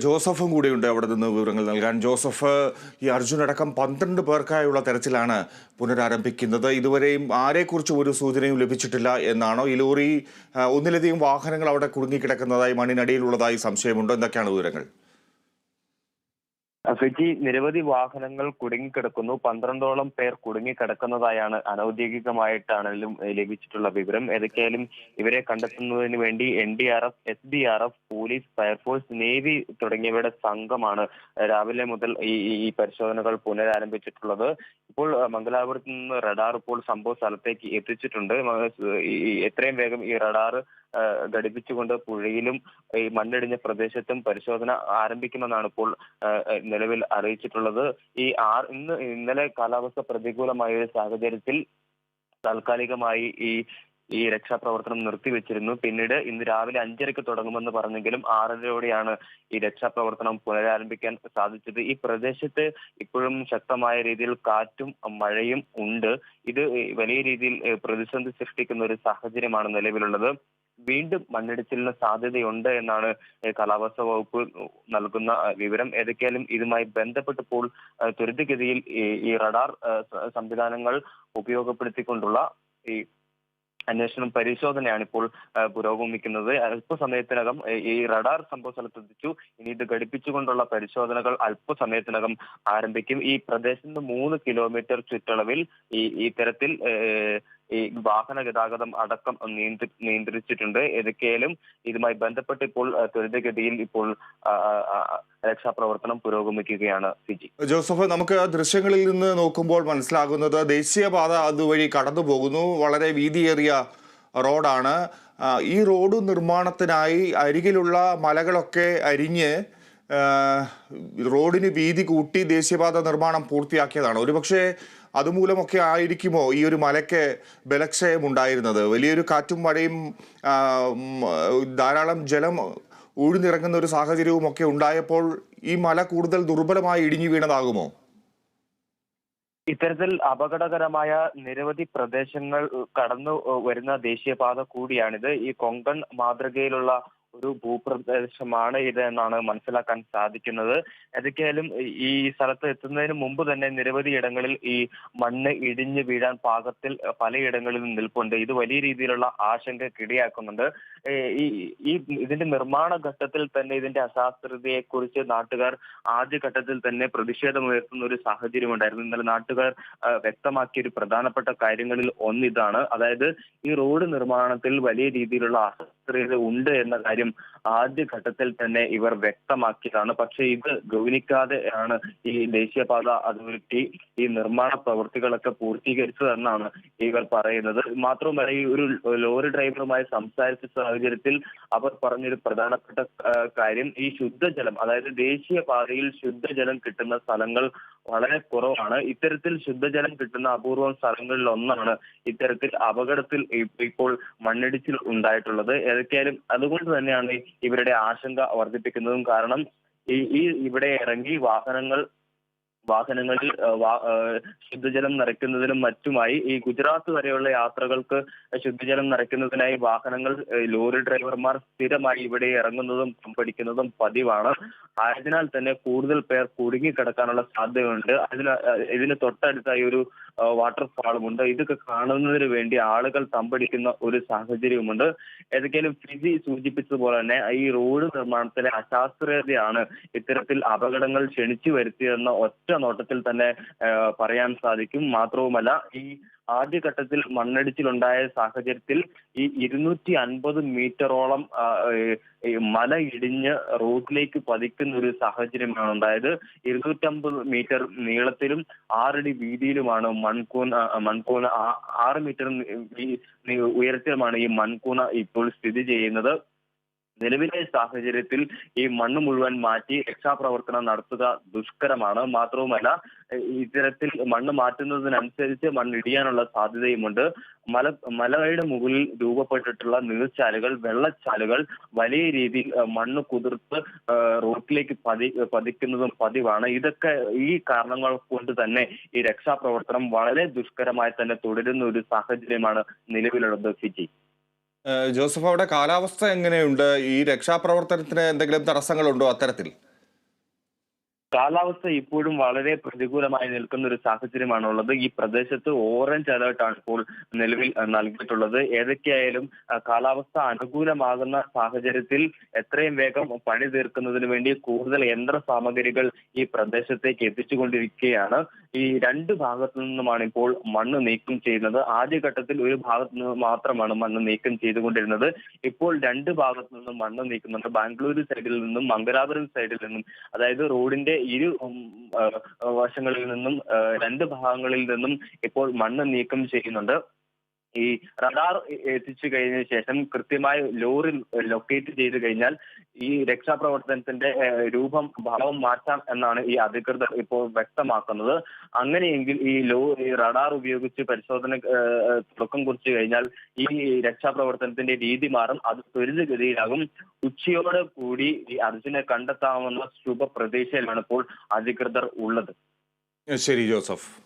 ജോസഫും കൂടിയുണ്ട് അവിടെ നിന്ന് വിവരങ്ങൾ നൽകാൻ. ജോസഫ്, ഈ അർജുൻ അടക്കം 12 പേർക്കായുള്ള തെരച്ചിലാണ് പുനരാരംഭിക്കുന്നത്. ഇതുവരെയും ആരെക്കുറിച്ചും ഒരു സൂചനയും ലഭിച്ചിട്ടില്ല എന്നാണോ? ഈ ലോറി ഒന്നിലധികം വാഹനങ്ങൾ അവിടെ കുടുങ്ങിക്കിടക്കുന്നതായി, മണ്ണിനടിയിലുള്ളതായി സംശയമുണ്ടോ? എന്തൊക്കെയാണ് വിവരങ്ങൾ? ഫിജി, നിരവധി വാഹനങ്ങൾ കുടുങ്ങിക്കിടക്കുന്നു. 12ഓളം പേർ കുടുങ്ങിക്കിടക്കുന്നതായാണ് അനൌദ്യോഗികമായിട്ടാണെങ്കിലും ലഭിച്ചിട്ടുള്ള വിവരം. ഏതൊക്കെയായാലും ഇവരെ കണ്ടെത്തുന്നതിന് വേണ്ടി NDRF, SDRF, police, fire force, navy തുടങ്ങിയവരുടെ സംഘമാണ് രാവിലെ മുതൽ ഈ പരിശോധനകൾ പുനരാരംഭിച്ചിട്ടുള്ളത്. ഇപ്പോൾ മംഗലാപുരത്ത് നിന്ന് റഡാർ ഇപ്പോൾ സംഭവ സ്ഥലത്തേക്ക് എത്തിച്ചിട്ടുണ്ട്. എത്രയും വേഗം ഈ റഡാർ ഘടിപ്പിച്ചുകൊണ്ട് പുഴയിലും ഈ മണ്ണിടിഞ്ഞ പ്രദേശത്തും പരിശോധന ആരംഭിക്കുമെന്നാണ് ഇപ്പോൾ നിലവിൽ അറിയിച്ചിട്ടുള്ളത്. ഇന്നലെ കാലാവസ്ഥ പ്രതികൂലമായ ഒരു സാഹചര്യത്തിൽ താൽക്കാലികമായി ഈ രക്ഷാപ്രവർത്തനം നിർത്തിവെച്ചിരുന്നു. പിന്നീട് ഇന്ന് രാവിലെ 5:30-ക്ക് തുടങ്ങുമെന്ന് പറഞ്ഞെങ്കിലും 6:30-യോടെയാണ് ഈ രക്ഷാപ്രവർത്തനം പുനരാരംഭിക്കാൻ സാധിച്ചത്. ഈ പ്രദേശത്ത് ഇപ്പോഴും ശക്തമായ രീതിയിൽ കാറ്റും മഴയും ഉണ്ട്. ഇത് വലിയ രീതിയിൽ പ്രതിസന്ധി സൃഷ്ടിക്കുന്ന ഒരു സാഹചര്യമാണ് നിലവിലുള്ളത്. വീണ്ടും മണ്ണിടിച്ചിലിന് സാധ്യതയുണ്ട് എന്നാണ് കാലാവസ്ഥാ വകുപ്പ് നൽകുന്ന വിവരം. ഏതൊക്കെയാലും ഇതുമായി ബന്ധപ്പെട്ടപ്പോൾ ത്വരിതഗതിയിൽ ഈ റഡാർ സംവിധാനങ്ങൾ ഉപയോഗപ്പെടുത്തിക്കൊണ്ടുള്ള ഈ അന്വേഷണം, പരിശോധനയാണ് ഇപ്പോൾ പുരോഗമിക്കുന്നത്. അല്പസമയത്തിനകം ഈ റഡാർ സംഭവ സ്ഥലത്തെത്തിച്ചു. ഇനി ഇത് ഘടിപ്പിച്ചുകൊണ്ടുള്ള പരിശോധനകൾ അല്പസമയത്തിനകം ആരംഭിക്കും. ഈ പ്രദേശത്ത് 3 കിലോമീറ്റർ ചുറ്റളവിൽ ഇത്തരത്തിൽ ഈ വാഹന ഗതാഗതം അടക്കം നിയന്ത്രിച്ചിട്ടുണ്ട്. ഏതൊക്കെയാലും ഇതുമായി ബന്ധപ്പെട്ട് ഇപ്പോൾ ത്വരിതഗതിയിൽ ഇപ്പോൾ രക്ഷാപ്രവർത്തനം പുരോഗമിക്കുകയാണ്. ഫിജി, ജോസഫ്, നമുക്ക് ദൃശ്യങ്ങളിൽ നിന്ന് നോക്കുമ്പോൾ മനസ്സിലാകുന്നത് ദേശീയപാത അതുവഴി കടന്നു പോകുന്നു. വളരെ വീതിയേറിയ റോഡാണ്. ഈ റോഡ് നിർമ്മാണത്തിനായി അരികിലുള്ള മലകളൊക്കെ അരിഞ്ഞ് റോഡിന് വീതി കൂട്ടി ദേശീയപാത നിർമ്മാണം പൂർത്തിയാക്കിയതാണ്. ഒരുപക്ഷെ അതുമൂലമൊക്കെ ആയിരിക്കുമോ ഈ ഒരു മലയ്ക്ക് ബലക്ഷയം ഉണ്ടായിരുന്നത്? വലിയൊരു കാറ്റും മഴയും ധാരാളം ജലം ഊഴ്ന്നിറങ്ങുന്ന ഒരു സാഹചര്യവും ഒക്കെ ഉണ്ടായപ്പോൾ ഈ മല കൂടുതൽ ദുർബലമായി ഇടിഞ്ഞു വീണതാകുമോ? ഇത്തരത്തിൽ അപകടകരമായ നിരവധി പ്രദേശങ്ങൾ കടന്നു വരുന്ന ദേശീയപാത കൂടിയാണിത്. ഈ കൊങ്കൺ മാതൃകയിലുള്ള ഒരു ഭൂപ്രദേശമാണ് ഇത് എന്നാണ് മനസ്സിലാക്കാൻ സാധിക്കുന്നത്. ഏതൊക്കെയായാലും ഈ സ്ഥലത്ത് എത്തുന്നതിന് മുമ്പ് തന്നെ നിരവധി ഇടങ്ങളിൽ ഈ മണ്ണ് ഇടിഞ്ഞു വീഴാൻ പാകത്തിൽ പലയിടങ്ങളിലും നിൽപ്പുണ്ട്. ഇത് വലിയ രീതിയിലുള്ള ആശങ്കയ്ക്കിടയാക്കുന്നുണ്ട്. ഇതിന്റെ നിർമ്മാണ ഘട്ടത്തിൽ തന്നെ ഇതിന്റെ അശാസ്ത്രീയതയെ കുറിച്ച് നാട്ടുകാർ ആദ്യഘട്ടത്തിൽ തന്നെ പ്രതിഷേധമുയർത്തുന്ന ഒരു സാഹചര്യം ഉണ്ടായിരുന്നു. ഇന്നലെ നാട്ടുകാർ വ്യക്തമാക്കിയ ഒരു പ്രധാനപ്പെട്ട കാര്യങ്ങളിൽ ഒന്നിതാണ്. അതായത് ഈ റോഡ് നിർമ്മാണത്തിൽ വലിയ രീതിയിലുള്ള അശാസ്ത്രീയത ഉണ്ട് എന്ന കാര്യം ആദ്യഘട്ടത്തിൽ തന്നെ ഇവർ വ്യക്തമാക്കിയതാണ്. പക്ഷേ ഇത് ഗൗനിക്കാതെ ആണ് ഈ ദേശീയപാത അതോറിറ്റി ഈ നിർമ്മാണ പ്രവൃത്തികളൊക്കെ പൂർത്തീകരിച്ചതെന്നാണ് ഇവർ പറയുന്നത്. മാത്രമല്ല, ഈ ഒരു ലോറി ഡ്രൈവറുമായി സംസാരിച്ച സാഹചര്യത്തിൽ അവർ പറഞ്ഞൊരു പ്രധാനപ്പെട്ട കാര്യം, ഈ ശുദ്ധജലം, അതായത് ദേശീയപാതയിൽ ശുദ്ധജലം കിട്ടുന്ന സ്ഥലങ്ങൾ വളരെ കുറവാണ്. ഇത്തരത്തിൽ ശുദ്ധജലം കിട്ടുന്ന അപൂർവം സ്ഥലങ്ങളിൽ ഒന്നാണ് ഇത്തരത്തിൽ അപകടത്തിൽ ഇപ്പോൾ മണ്ണിടിച്ചിൽ ഉണ്ടായിട്ടുള്ളത്. ഏതൊക്കെയായാലും അതുകൊണ്ട് തന്നെയാണ് ഇവരുടെ ആശങ്ക വർദ്ധിപ്പിക്കുന്നതും. കാരണം ഇവിടെ ഇറങ്ങി വാഹനങ്ങളിൽ ശുദ്ധജലം നിറയ്ക്കുന്നതിനും മറ്റുമായി ഈ ഗുജറാത്ത് വരെയുള്ള യാത്രകൾക്ക് ശുദ്ധജലം നിറയ്ക്കുന്നതിനായി വാഹനങ്ങൾ, ലോറി ഡ്രൈവർമാർ സ്ഥിരമായി ഇവിടെ ഇറങ്ങുന്നതും പമ്പടിക്കുന്നതും പതിവാണ്. ആയതിനാൽ തന്നെ കൂടുതൽ പേർ കുടുങ്ങിക്കിടക്കാനുള്ള സാധ്യതയുണ്ട്. ഇതിന് തൊട്ടടുത്തായി ഒരു വാട്ടർഫാളുമുണ്ട്. ഇതൊക്കെ കാണുന്നതിന് വേണ്ടി ആളുകൾ തമ്പടിക്കുന്ന ഒരു സാഹചര്യവുമുണ്ട്. ഏതൊക്കെയാലും ഫിജി സൂചിപ്പിച്ചതുപോലെ തന്നെ ഈ റോഡ് നിർമ്മാണത്തിലെ അശാസ്ത്രീയതയാണ് ഇത്തരത്തിൽ അപകടങ്ങൾ ക്ഷണിച്ചു വരുത്തിയതെന്ന ഒറ്റ നോട്ടത്തിൽ തന്നെ പറയാൻ സാധിക്കും. മാത്രവുമല്ല, ഈ ആദ്യഘട്ടത്തിൽ മണ്ണിടിച്ചിലുണ്ടായ സാഹചര്യത്തിൽ ഈ 250 മീറ്ററോളം മല ഇടിഞ്ഞ് റോഡിലേക്ക് പതിക്കുന്ന ഒരു സാഹചര്യമാണ് ഉണ്ടായത്. 250 മീറ്റർ നീളത്തിലും 6 അടി വീതിയിലുമാണ് മൺകൂന 6 മീറ്റർ ഉയരത്തിലുമാണ് ഈ മൺകൂന ഇപ്പോൾ സ്ഥിതി ചെയ്യുന്നത്. നിലവിലെ സാഹചര്യത്തിൽ ഈ മണ്ണ് മുഴുവൻ മാറ്റി രക്ഷാപ്രവർത്തനം നടത്തുക ദുഷ്കരമാണ്. മാത്രവുമല്ല, ഇത്തരത്തിൽ മണ്ണ് മാറ്റുന്നതിനനുസരിച്ച് മണ്ണിടിയാനുള്ള സാധ്യതയുമുണ്ട്. മലയുടെ മുകളിൽ രൂപപ്പെട്ടിട്ടുള്ള നീർച്ചാലുകൾ, വെള്ളച്ചാലുകൾ വലിയ രീതിയിൽ മണ്ണ് കുതിർത്ത് റോഡിലേക്ക് പതിക്കുന്നതും പതിവാണ്. ഇതൊക്കെ ഈ കാരണങ്ങൾ കൊണ്ട് തന്നെ ഈ രക്ഷാപ്രവർത്തനം വളരെ ദുഷ്കരമായി തന്നെ തുടരുന്ന ഒരു സാഹചര്യമാണ് നിലവിലുള്ളത്. ഫിജി. ജോസഫ്, അവിടെ കാലാവസ്ഥ എങ്ങനെയുണ്ട്? ഈ രക്ഷാപ്രവർത്തനത്തിന് എന്തെങ്കിലും തടസ്സങ്ങളുണ്ടോ അത്തരത്തിൽ? കാലാവസ്ഥ ഇപ്പോഴും വളരെ പ്രതികൂലമായി നിൽക്കുന്ന ഒരു സാഹചര്യമാണുള്ളത്. ഈ പ്രദേശത്ത് ഓറഞ്ച് അലേർട്ടാണ് ഇപ്പോൾ നിലവിൽ നൽകിയിട്ടുള്ളത്. ഏതൊക്കെയായാലും കാലാവസ്ഥ അനുകൂലമാകുന്ന സാഹചര്യത്തിൽ എത്രയും വേഗം പണി തീർക്കുന്നതിന് വേണ്ടി കൂടുതൽ യന്ത്ര സാമഗ്രികൾ ഈ പ്രദേശത്തേക്ക് എത്തിച്ചുകൊണ്ടിരിക്കുകയാണ്. ഈ രണ്ട് ഭാഗത്തു നിന്നുമാണ് ഇപ്പോൾ മണ്ണ് നീക്കം ചെയ്യുന്നത്. ആദ്യഘട്ടത്തിൽ ഒരു ഭാഗത്തു നിന്ന് മാത്രമാണ് മണ്ണ് നീക്കം ചെയ്തുകൊണ്ടിരുന്നത്. ഇപ്പോൾ രണ്ട് ഭാഗത്തു നിന്നും മണ്ണ് നീക്കുന്നുണ്ട്. ബാംഗ്ലൂരു സൈഡിൽ നിന്നും മംഗലാപുരം സൈഡിൽ നിന്നും, അതായത് റോഡിന്റെ ഇരു വശങ്ങളിൽ നിന്നും രണ്ട് ഭാഗങ്ങളിൽ നിന്നും ഇപ്പോൾ മണ്ണ് നീക്കം ചെയ്യുന്നുണ്ട്. ഈ റഡാർ എത്തിച്ചു കഴിഞ്ഞ ശേഷം കൃത്യമായി ലോറി ലൊക്കേറ്റ് ചെയ്ത് കഴിഞ്ഞാൽ ഈ രക്ഷാപ്രവർത്തനത്തിന്റെ രൂപം ഭാവം മാറ്റാം എന്നാണ് ഈ അധികൃതർ ഇപ്പോൾ വ്യക്തമാക്കുന്നത്. അങ്ങനെയെങ്കിൽ ഈ റഡാർ ഉപയോഗിച്ച് പരിശോധന തുടക്കം കുറിച്ചു കഴിഞ്ഞാൽ ഈ രക്ഷാപ്രവർത്തനത്തിന്റെ രീതി മാറും. അത് ത്വരിതഗതിയിലാകും. ഉച്ചയോടെ കൂടി ഈ അർജുനെ കണ്ടെത്താമെന്ന ശുഭ പ്രതീക്ഷയിലാണ് ഇപ്പോൾ അധികൃതർ ഉള്ളത്. ശരി ജോസഫ്.